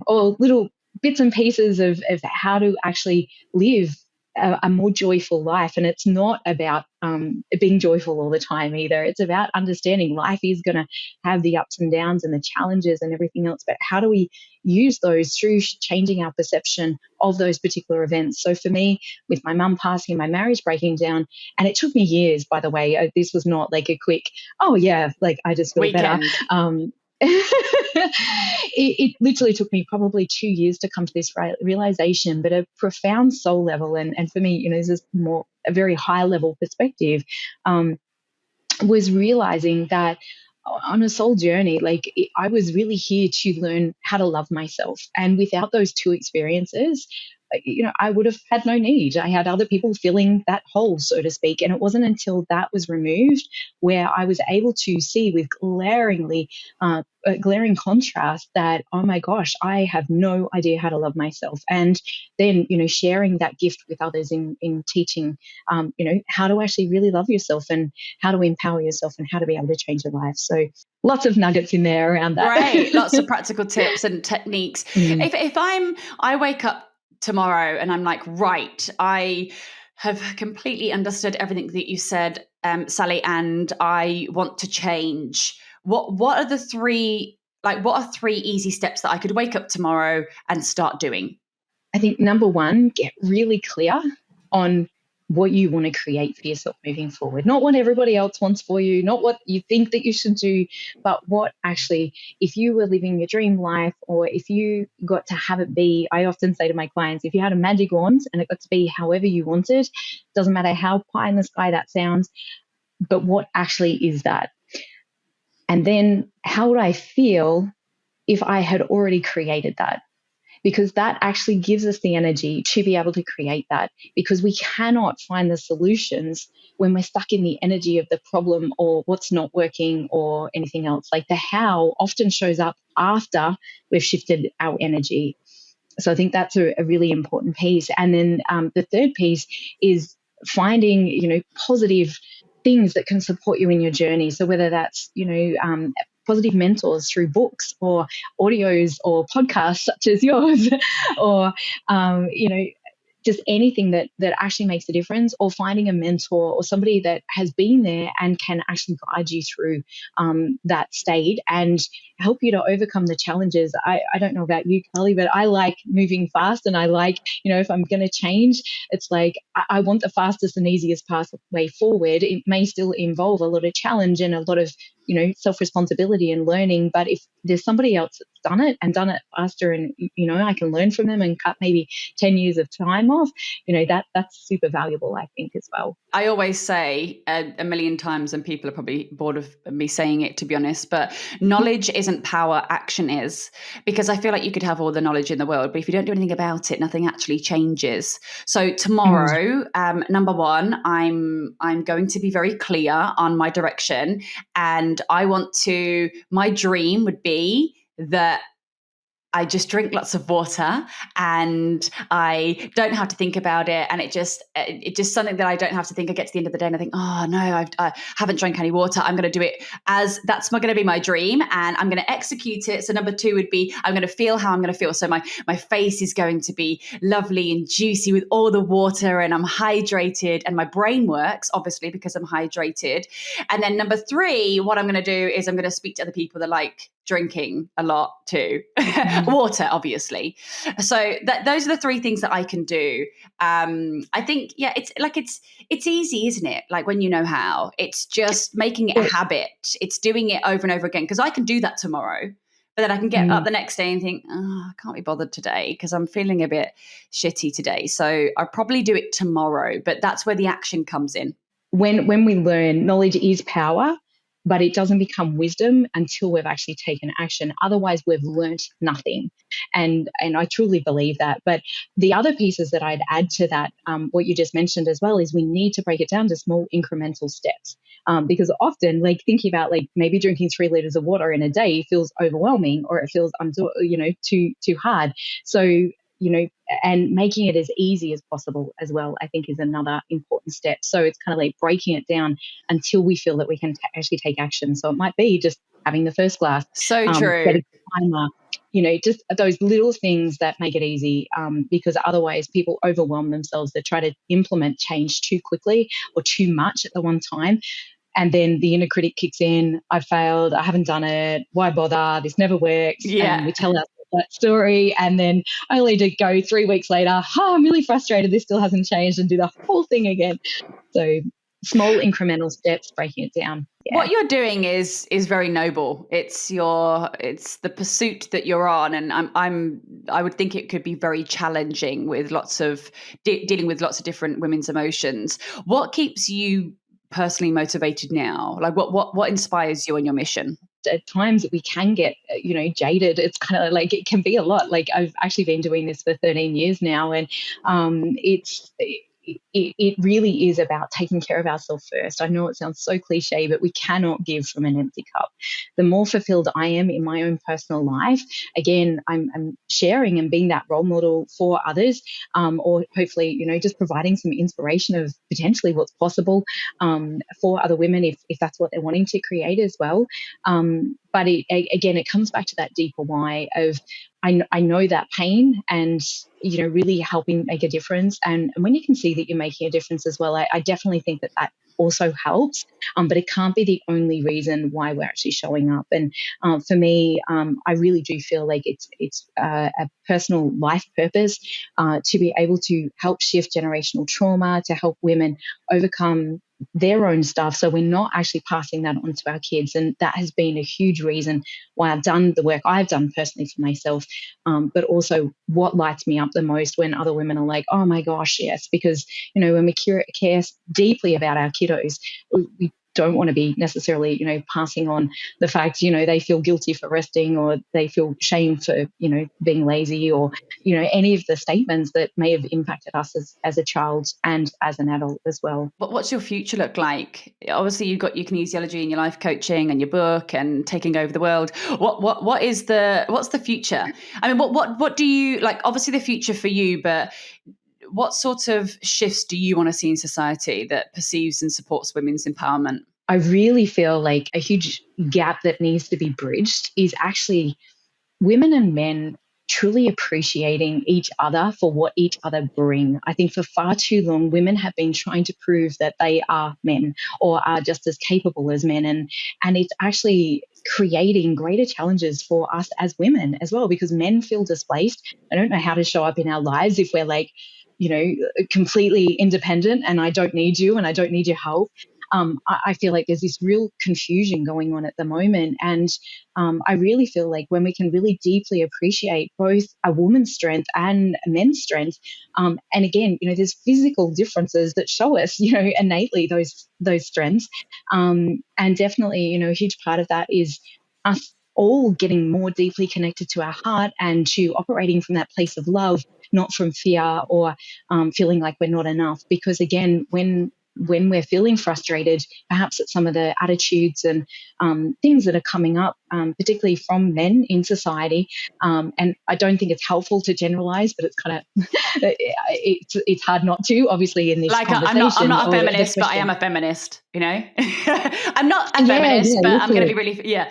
Speaker 4: all little bits and pieces of how to actually live a more joyful life. And it's not about being joyful all the time either. It's about understanding life is going to have the ups and downs and the challenges and everything else. But how do we use those through changing our perception of those particular events? So for me, with my mum passing and my marriage breaking down, and it took me years, by the way, this was not like a quick, oh yeah, like I just feel better. It literally took me probably 2 years to come to this realization, but a profound soul level. And for me, this is more a very high level perspective, was realizing that on a soul journey, I was really here to learn how to love myself. And without those two experiences, I would have had no need. I had other people filling that hole, so to speak. And it wasn't until that was removed where I was able to see with glaring contrast that, oh my gosh, I have no idea how to love myself. And then, sharing that gift with others in teaching, how to actually really love yourself and how to empower yourself and how to be able to change your life. So lots of nuggets in there around that.
Speaker 3: Right. Lots of practical tips and techniques. If I wake up tomorrow and I'm like, right, I have completely understood everything that you said, Sally, and I want to change. What are three easy steps that I could wake up tomorrow and start doing?
Speaker 4: I think number one, get really clear on what you want to create for yourself moving forward. Not what everybody else wants for you, not what you think that you should do, but what actually, if you were living your dream life, or if you got to have it be, I often say to my clients, if you had a magic wand and it got to be however you wanted, doesn't matter how pie in the sky that sounds, but what actually is that? And then how would I feel if I had already created that? Because that actually gives us the energy to be able to create that, because we cannot find the solutions when we're stuck in the energy of the problem or what's not working or anything else. Like the how often shows up after we've shifted our energy. So I think that's a really important piece. And then the third piece is finding, positive things that can support you in your journey. So whether that's, positive mentors through books or audios or podcasts such as yours, or, just anything that actually makes a difference, or finding a mentor or somebody that has been there and can actually guide you through that state and help you to overcome the challenges. I don't know about you, Carly, but I like moving fast, and I like, if I'm going to change, it's like I want the fastest and easiest pathway forward. It may still involve a lot of challenge and a lot of, self-responsibility and learning. But if there's somebody else that's done it faster and, I can learn from them and cut maybe 10 years of time off, that's super valuable, I think, as well.
Speaker 3: I always say a million times, and people are probably bored of me saying it, to be honest, but knowledge isn't power, action is. Because I feel like you could have all the knowledge in the world, but if you don't do anything about it, nothing actually changes. So tomorrow, number one, I'm going to be very clear on my direction, and my dream would be that I just drink lots of water and I don't have to think about it. And it's just something that I don't have to think. I get to the end of the day and I think, oh no, I haven't drank any water. I'm going to do it that's going to be my dream, and I'm going to execute it. So number two would be, I'm going to feel how I'm going to feel. So my face is going to be lovely and juicy with all the water, and I'm hydrated, and my brain works obviously because I'm hydrated. And then number three, what I'm going to do is I'm going to speak to other people that like drinking a lot too. Water, obviously. So those are the three things that I can do. I think, it's easy, isn't it? Like when you know how, it's just making it a habit. It's doing it over and over again, because I can do that tomorrow, but then I can get up the next day and think, I can't be bothered today because I'm feeling a bit shitty today. So I'll probably do it tomorrow, but that's where the action comes in.
Speaker 4: When we learn, knowledge is power, but it doesn't become wisdom until we've actually taken action. Otherwise, we've learnt nothing. And I truly believe that. But the other pieces that I'd add to that, what you just mentioned as well, is we need to break it down to small incremental steps. Because often, like thinking about like maybe drinking 3 liters of water in a day feels overwhelming, or it feels too hard. So and making it as easy as possible as well, I think, is another important step. So it's kind of like breaking it down until we feel that we can actually take action. So it might be just having the first glass.
Speaker 3: So true.
Speaker 4: Setting a timer, just those little things that make it easy, because otherwise people overwhelm themselves. They try to implement change too quickly or too much at the one time. And then the inner critic kicks in. I failed. I haven't done it. Why bother? This never works.
Speaker 3: Yeah.
Speaker 4: And we tell ourselves that story. And then only to go 3 weeks later, I'm really frustrated. This still hasn't changed, and do the whole thing again. So small incremental steps, breaking it down. Yeah.
Speaker 3: What you're doing is very noble. It's the pursuit that you're on, and I would think it could be very challenging with lots of dealing with lots of different women's emotions. What keeps you personally motivated now? Like what inspires you on your mission?
Speaker 4: At times we can get, jaded. It's kind of like, it can be a lot. Like, I've actually been doing this for 13 years now, and it really is about taking care of ourselves first. I know it sounds so cliche, but we cannot give from an empty cup. The more fulfilled I am in my own personal life, again, I'm sharing and being that role model for others, or hopefully, just providing some inspiration of potentially what's possible for other women if that's what they're wanting to create as well. But it comes back to that deeper why of I know that pain, and really helping make a difference. And when you can see that you're making a difference as well, I definitely think that also helps. But it can't be the only reason why we're actually showing up. And for me, I really do feel like it's a personal life purpose to be able to help shift generational trauma, to help women overcome their own stuff, so we're not actually passing that on to our kids. And that has been a huge reason why I've done the work I've done personally for myself, but also what lights me up the most when other women are like, oh my gosh, yes, because when we care deeply about our kiddos, we don't want to be necessarily passing on the fact they feel guilty for resting, or they feel shame for being lazy, or any of the statements that may have impacted us as a child and as an adult as well.
Speaker 3: But what's your future look like? Obviously you've got your kinesiology and your life coaching and your book and taking over the world. What's the future? I mean, what do you like? Obviously the future for you, but what sort of shifts do you want to see in society that perceives and supports women's empowerment?
Speaker 4: I really feel like a huge gap that needs to be bridged is actually women and men truly appreciating each other for what each other bring. I think for far too long, women have been trying to prove that they are men or are just as capable as men. And it's actually creating greater challenges for us as women as well, because men feel displaced. I don't know how to show up in our lives if we're like, completely independent and I don't need you and I don't need your help. I feel like there's this real confusion going on at the moment. And I really feel like when we can really deeply appreciate both a woman's strength and a men's strength, and again, there's physical differences that show us, innately those strengths. And definitely, a huge part of that is us all getting more deeply connected to our heart and to operating from that place of love, not from fear or feeling like we're not enough. Because again, when we're feeling frustrated, perhaps at some of the attitudes and things that are coming up, particularly from men in society, and I don't think it's helpful to generalize, but it's kind of it's hard not to, obviously, in this conversation.
Speaker 3: I'm not a feminist, but I am a feminist. I'm not a feminist, but I'm going to be really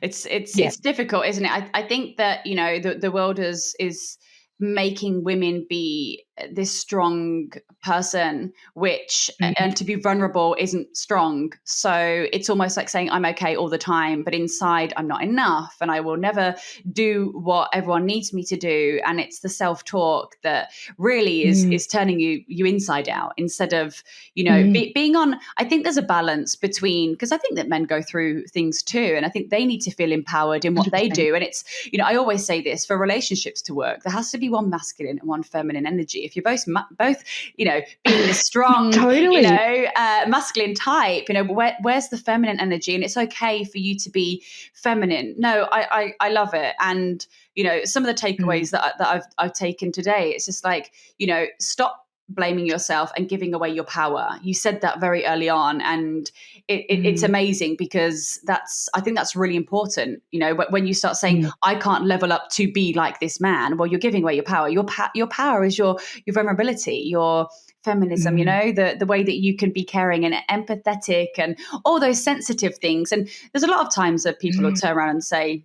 Speaker 3: It's difficult, isn't it? I think that the world is making women be this strong person, which and to be vulnerable isn't strong. So it's almost like saying I'm okay all the time, but inside I'm not enough and I will never do what everyone needs me to do. And it's the self-talk that really is turning you inside out, instead of being on. I think there's a balance between, because I think that men go through things too, and I think they need to feel empowered in what 100%. They do. And it's I always say this, for relationships to work, there has to be one masculine and one feminine energy. If you're both being this strong,
Speaker 4: totally.
Speaker 3: Masculine type, where's the feminine energy? And it's okay for you to be feminine. No, I love it. And some of the takeaways that I've taken today, it's just like stop blaming yourself and giving away your power. You said that very early on, and it's amazing, because I think that's really important. When you start saying I can't level up to be like this man, well, you're giving away your power. Your power is your vulnerability, your feminism, the way that you can be caring and empathetic and all those sensitive things. And there's a lot of times that people will turn around and say,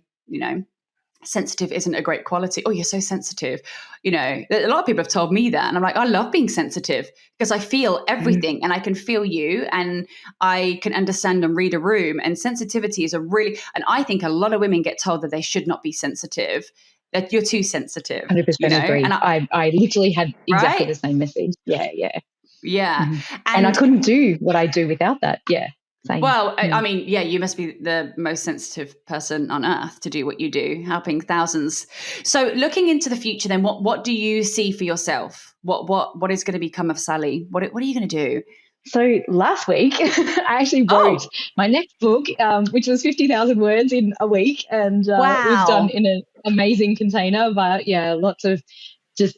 Speaker 3: sensitive isn't a great quality. Oh, you're so sensitive. You know, a lot of people have told me that. And I'm like, I love being sensitive because I feel everything and I can feel you and I can understand and read a room. And sensitivity is and I think a lot of women get told that they should not be sensitive, that you're too sensitive,
Speaker 4: 100% agree.
Speaker 3: And
Speaker 4: I literally had exactly
Speaker 3: right?
Speaker 4: the same message. Yeah.
Speaker 3: Yeah.
Speaker 4: And I couldn't do what I do without that. Yeah. Same.
Speaker 3: Well, I mean, yeah, you must be the most sensitive person on earth to do what you do, helping thousands. So looking into the future, then what do you see for yourself? What is going to become of Sally? What are you going to do?
Speaker 4: So last week, I actually wrote my next book, which was 50,000 words in a week. And it was done in an amazing container. But yeah, lots of just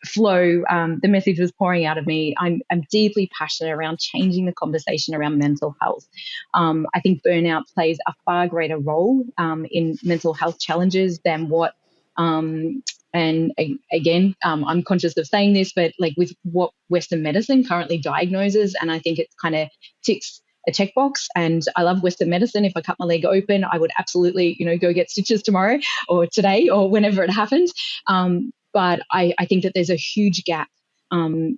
Speaker 4: flow. The message was pouring out of me. I'm deeply passionate around changing the conversation around mental health. I think burnout plays a far greater role in mental health challenges than what and again, I'm conscious of saying this, but like with what Western medicine currently diagnoses, and I think it kind of ticks a checkbox. And I love Western medicine. If I cut my leg open, I would absolutely, go get stitches tomorrow or today or whenever it happens. But I think that there's a huge gap,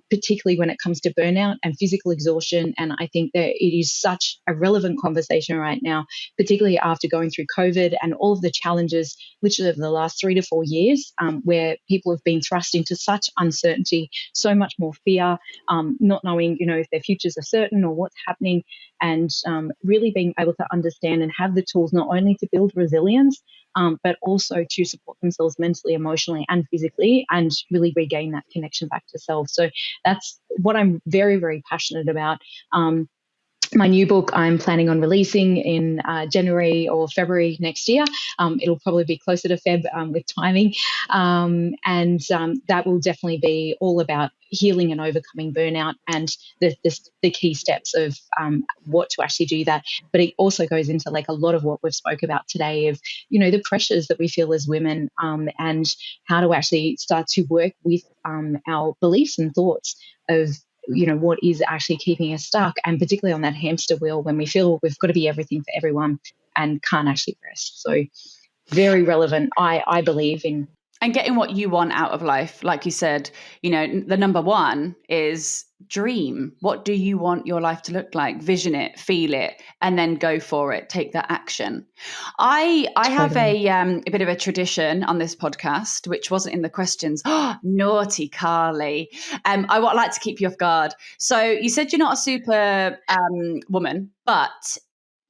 Speaker 4: particularly when it comes to burnout and physical exhaustion. And I think that it is such a relevant conversation right now, particularly after going through COVID and all of the challenges literally over the last 3 to 4 years, where people have been thrust into such uncertainty, so much more fear, not knowing, if their futures are certain or what's happening, and really being able to understand and have the tools not only to build resilience, but also to support themselves mentally, emotionally, and physically, and really regain that connection back to self. So that's what I'm very, very passionate about. My new book I'm planning on releasing in January or February next year. It'll probably be closer to Feb with timing. And that will definitely be all about healing and overcoming burnout and the key steps of what to actually do that. But it also goes into like a lot of what we've spoke about today of, the pressures that we feel as women, and how to actually start to work with our beliefs and thoughts of what is actually keeping us stuck, and particularly on that hamster wheel when we feel we've got to be everything for everyone and can't actually rest. So very relevant, I believe in.
Speaker 3: And getting what you want out of life, like you said, the number one is dream. What do you want your life to look like? Vision it, feel it, and then go for it. Take that action. I have a bit of a tradition on this podcast, which wasn't in the questions. Naughty Carly. I would like to keep you off guard. So you said you're not a super woman, but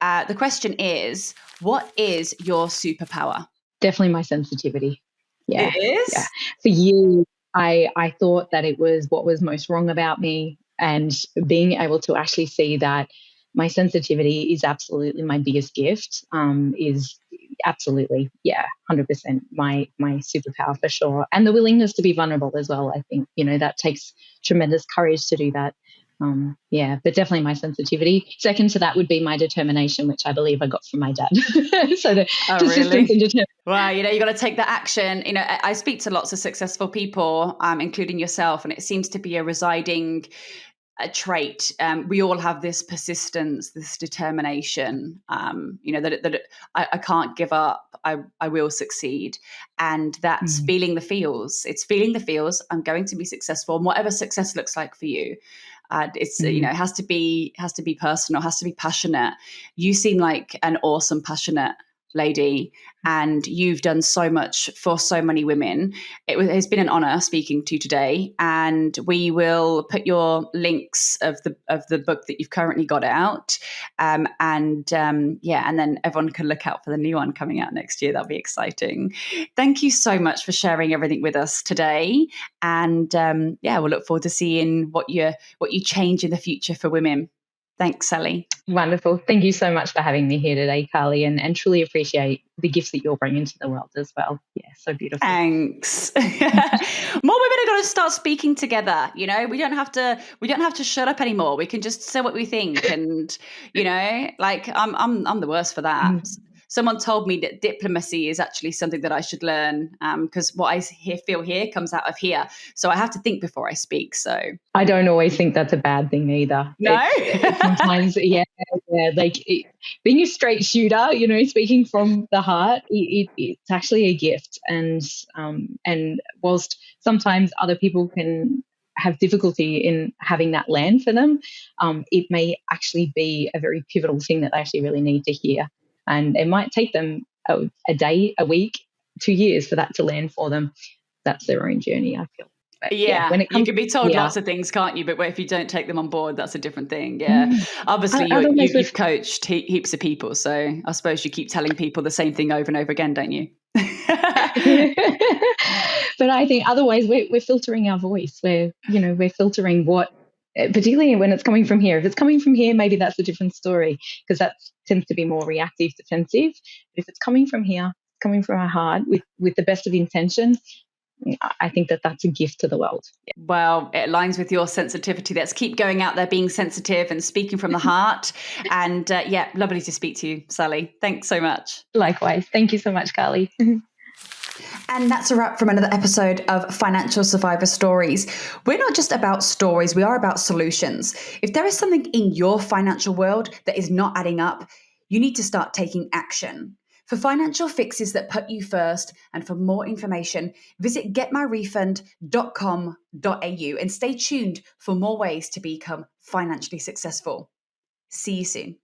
Speaker 3: the question is, what is your superpower?
Speaker 4: Definitely my sensitivity. Yeah.
Speaker 3: It is?
Speaker 4: Yeah. For years, I thought that it was what was most wrong about me, and being able to actually see that my sensitivity is absolutely my biggest gift, is absolutely, 100% my superpower for sure. And the willingness to be vulnerable as well. I think, that takes tremendous courage to do that. But definitely my sensitivity. Second to that would be my determination, which I believe I got from my dad. So the persistence and determination.
Speaker 3: Wow, you got to take that action. I speak to lots of successful people, including yourself, and it seems to be a residing trait. We all have this persistence, this determination, that I can't give up. I will succeed. And that's feeling the feels. It's feeling the feels. I'm going to be successful, and whatever success looks like for you. It's it has to be personal, has to be passionate. You seem like an awesome, passionate lady, and you've done so much for so many women. It's been an honor speaking to you today, and we will put your links of the book that you've currently got out, and then everyone can look out for the new one coming out next year. That'll be exciting. Thank you so much for sharing everything with us today, and we'll look forward to seeing what you change in the future for women. Thanks, Sally.
Speaker 4: Wonderful. Thank you so much for having me here today, Carly, and truly appreciate the gifts that you're bringing to the world as well. Yeah, so beautiful.
Speaker 3: Thanks. More women are going to start speaking together. We don't have to shut up anymore. We can just say what we think, and I'm the worst for that. someone told me that diplomacy is actually something that I should learn, because what I feel here comes out of here. So I have to think before I speak. So
Speaker 4: I don't always think that's a bad thing either.
Speaker 3: No?
Speaker 4: Sometimes, being a straight shooter, speaking from the heart, it's actually a gift. And whilst sometimes other people can have difficulty in having that land for them, it may actually be a very pivotal thing that they actually really need to hear. And it might take them a day, a week, 2 years for that to land for them. That's their own journey, I feel. But
Speaker 3: when it comes, you can be told lots of things, can't you? But if you don't take them on board, that's a different thing. Yeah. Obviously, you've coached heaps of people. So I suppose you keep telling people the same thing over and over again, don't you?
Speaker 4: But I think otherwise we're filtering our voice. We're filtering what, particularly when it's coming from here. If it's coming from here, maybe that's a different story, because that tends to be more reactive, defensive. But if it's coming from here, coming from our heart with the best of intention, I think that's a gift to the world.
Speaker 3: Well, it aligns with your sensitivity. Let's keep going out there, being sensitive and speaking from the heart. And lovely to speak to you, Sally. Thanks so much.
Speaker 4: Likewise. Thank you so much, Carly.
Speaker 1: And that's a wrap from another episode of Financial Survivor Stories. We're not just about stories, we are about solutions. If there is something in your financial world that is not adding up, you need to start taking action. For financial fixes that put you first, and for more information, visit getmyrefund.com.au and stay tuned for more ways to become financially successful. See you soon.